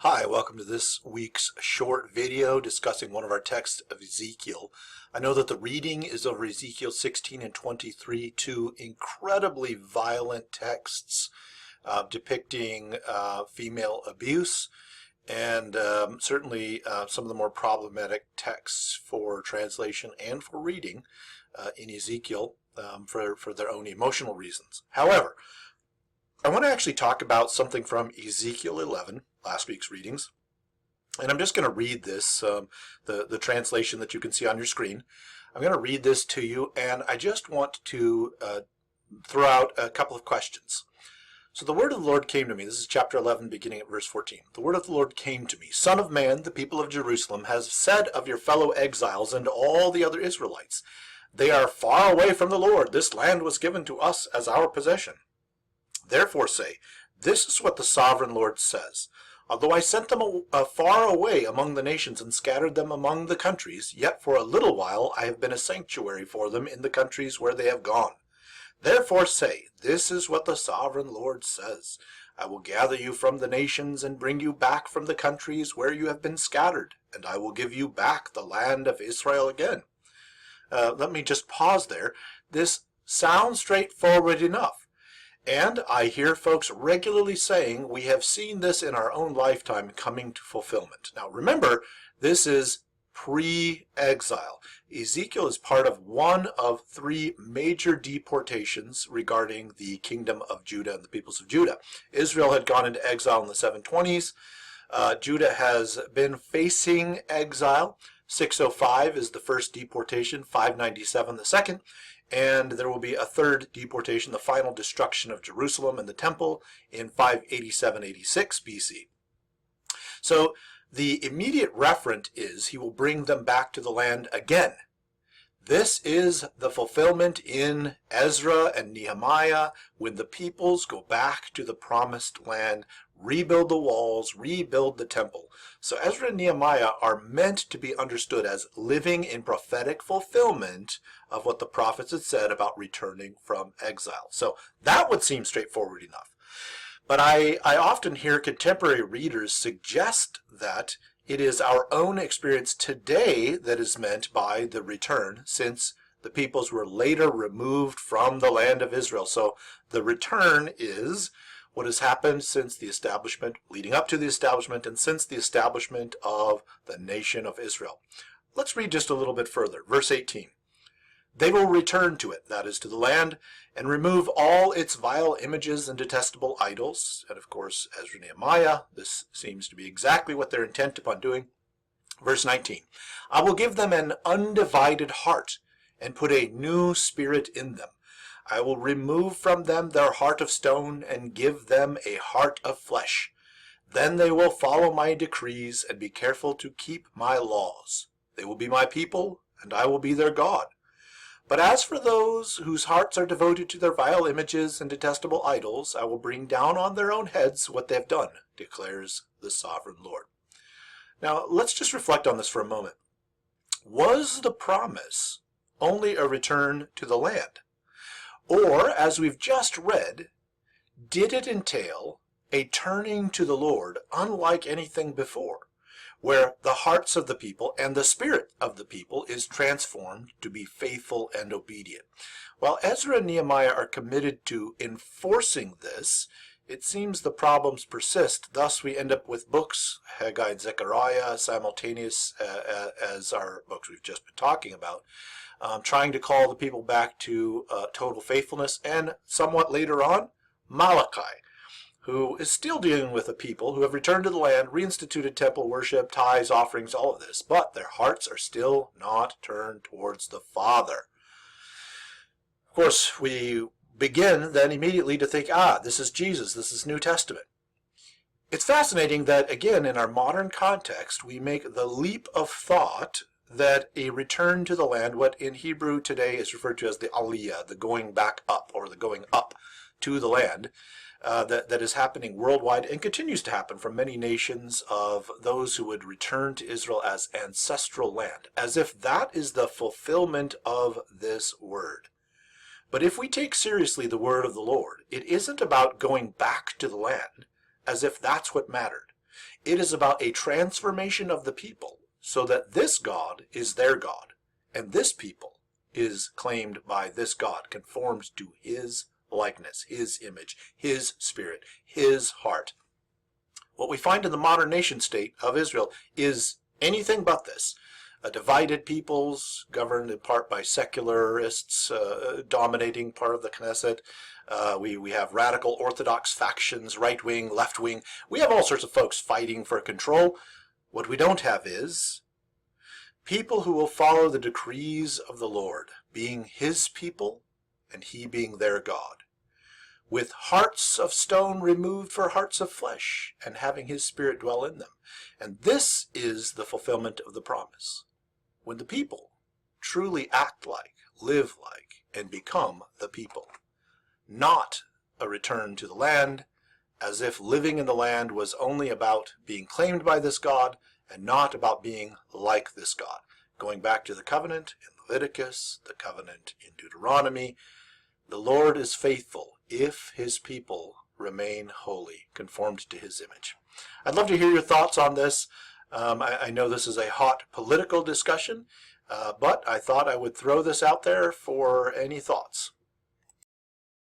Hi, welcome to this week's short video discussing one of our texts of Ezekiel. I know that the reading is over Ezekiel 16 and 23, two incredibly violent texts depicting female abuse, and certainly some of the more problematic texts for translation and for reading in Ezekiel for their own emotional reasons. However, I want to actually talk about something from Ezekiel 11, last week's readings, and I'm just going to read this, the translation that you can see on your screen. I'm going to read this to you, and I just want to throw out a couple of questions. So the word of the Lord came to me. This is chapter 11, beginning at verse 14. The word of the Lord came to me. Son of man, the people of Jerusalem has said of your fellow exiles and all the other Israelites, they are far away from the Lord. This land was given to us as our possession. Therefore say, this is what the sovereign Lord says. Although I sent them far away among the nations and scattered them among the countries, yet for a little while I have been a sanctuary for them in the countries where they have gone. Therefore say, this is what the sovereign Lord says. I will gather you from the nations and bring you back from the countries where you have been scattered, and I will give you back the land of Israel again. Let me just pause there. This sounds straightforward enough. And I hear folks regularly saying we have seen this in our own lifetime coming to fulfillment. Now remember, this is pre-exile. Ezekiel is part of one of three major deportations regarding the kingdom of Judah and the peoples of Judah. Israel had gone into exile in the 720s. Judah has been facing exile. 605 is the first deportation, 597 the second. And there will be a third deportation, the final destruction of Jerusalem and the temple in 587-86 BC. So the immediate referent is he will bring them back to the land again. This is the fulfillment in Ezra and Nehemiah when the peoples go back to the promised land, rebuild the walls, rebuild the temple. So Ezra and Nehemiah are meant to be understood as living in prophetic fulfillment of what the prophets had said about returning from exile. So that would seem straightforward enough. But I often hear contemporary readers suggest that it is our own experience today that is meant by the return, since the peoples were later removed from the land of Israel. So the return is what has happened since the establishment, leading up to the establishment, and since the establishment of the nation of Israel. Let's read just a little bit further. Verse 18. They will return to it, that is, to the land, and remove all its vile images and detestable idols. And of course, Ezra and Nehemiah, this seems to be exactly what they're intent upon doing. Verse 19. I will give them an undivided heart, and put a new spirit in them. I will remove from them their heart of stone, and give them a heart of flesh. Then they will follow my decrees, and be careful to keep my laws. They will be my people, and I will be their God. But as for those whose hearts are devoted to their vile images and detestable idols, I will bring down on their own heads what they have done, declares the sovereign Lord. Now, let's just reflect on this for a moment. Was the promise only a return to the land? Or, as we've just read, did it entail a turning to the Lord unlike anything before, where the hearts of the people and the spirit of the people is transformed to be faithful and obedient? While Ezra and Nehemiah are committed to enforcing this, it seems the problems persist. Thus we end up with books, Haggai and Zechariah, simultaneous as our books we've just been talking about, trying to call the people back to total faithfulness, and somewhat later on, Malachi, who is still dealing with a people who have returned to the land, reinstituted temple worship, tithes, offerings, all of this, but their hearts are still not turned towards the Father. Of course, we begin then immediately to think, this is Jesus, this is New Testament. It's fascinating that, again, in our modern context, we make the leap of thought that a return to the land, what in Hebrew today is referred to as the aliyah, the going back up, or the going up to the land, that is happening worldwide and continues to happen from many nations of those who would return to Israel as ancestral land, as if that is the fulfillment of this word. But if we take seriously the word of the Lord, it isn't about going back to the land as if that's what mattered. It is about a transformation of the people so that this God is their God, and this people is claimed by this God, conformed to his likeness, his image, his spirit, his heart. What we find in the modern nation state of Israel is anything but this. Divided peoples, governed in part by secularists, dominating part of the Knesset. We have radical Orthodox factions, right-wing, left-wing. We have all sorts of folks fighting for control. What we don't have is people who will follow the decrees of the Lord, being his people and he being their God, with hearts of stone removed for hearts of flesh, and having his Spirit dwell in them. And this is the fulfillment of the promise. When the people truly act like, live like, and become the people. Not a return to the land, as if living in the land was only about being claimed by this God, and not about being like this God. Going back to the covenant in Leviticus, the covenant in Deuteronomy, the Lord is faithful if his people remain holy, conformed to his image. I'd love to hear your thoughts on this. I know this is a hot political discussion, but I thought I would throw this out there for any thoughts.